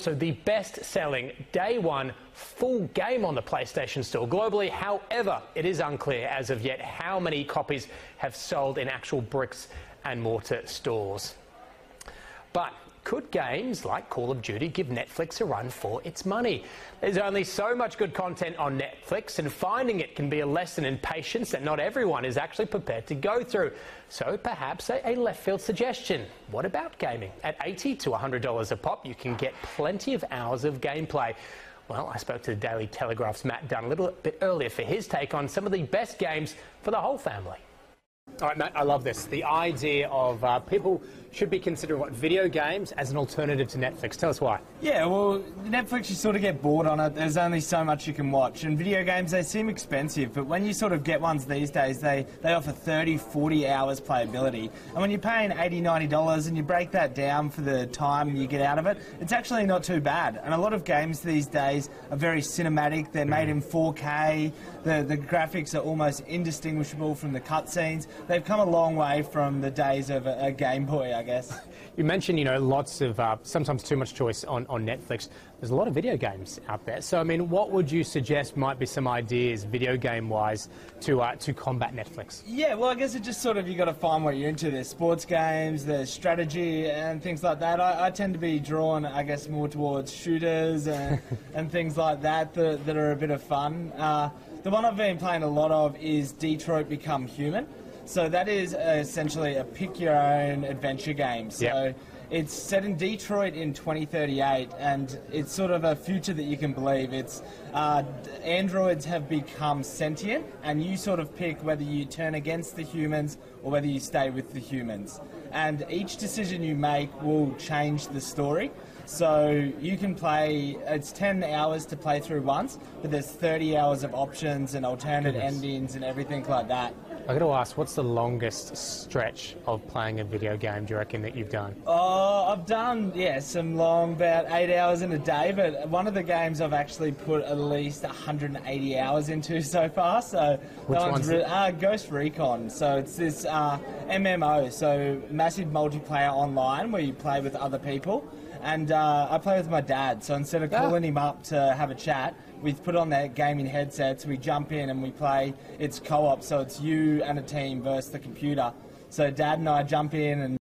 So the best-selling day one full game on the PlayStation Store globally. However, it is unclear as of yet how many copies have sold in actual bricks and mortar stores. But could games like Call of Duty give Netflix a run for its money? There's only so much good content on Netflix, and finding it can be a lesson in patience that not everyone is actually prepared to go through. So perhaps a left-field suggestion. What about gaming? At $80 to $100 a pop, you can get plenty of hours of gameplay. Well, I spoke to the Daily Telegraph's Matt Dunn a little bit earlier for his take on some of the best games for the whole family. All right, Matt, I love this. The idea of people should be considering video games as an alternative to Netflix. Tell us why. Yeah, well, Netflix, you sort of get bored on it. There's only so much you can watch. And video games, they seem expensive, but when you sort of get ones these days, they offer 30, 40 hours playability. And when you're paying $80, $90 and you break that down for the time you get out of it, it's actually not too bad. And a lot of games these days are very cinematic. They're made in 4K. The graphics are almost indistinguishable from the cutscenes. They've come a long way from the days of a Game Boy, I guess. You mentioned, lots of, sometimes too much choice on Netflix. There's a lot of video games out there. So, I mean, what would you suggest might be some ideas, video game-wise, to combat Netflix? Yeah, well, I guess it just sort of, you got to find what you're into. There's sports games, there's strategy and things like that. I tend to be drawn, I guess, more towards shooters and things like that are a bit of fun. The one I've been playing a lot of is Detroit Become Human. So that is essentially a pick-your-own adventure game. So it's set in Detroit in 2038, and it's sort of a future that you can believe. It's androids have become sentient, and you sort of pick whether you turn against the humans or whether you stay with the humans. And each decision you make will change the story. So you can play, it's 10 hours to play through once, but there's 30 hours of options and alternate endings and everything like that. I've got to ask, what's the longest stretch of playing a video game, do you reckon, that you've done? Oh, I've done, some long, about 8 hours in a day, but one of the games I've actually put at least 180 hours into so far. So which one's it? Ghost Recon. So it's this MMO, so massive multiplayer online where you play with other people. And I play with my dad, so instead of calling him up to have a chat, we've put on their gaming headsets, we jump in and we play. It's co-op, so it's you and a team versus the computer. So Dad and I jump in and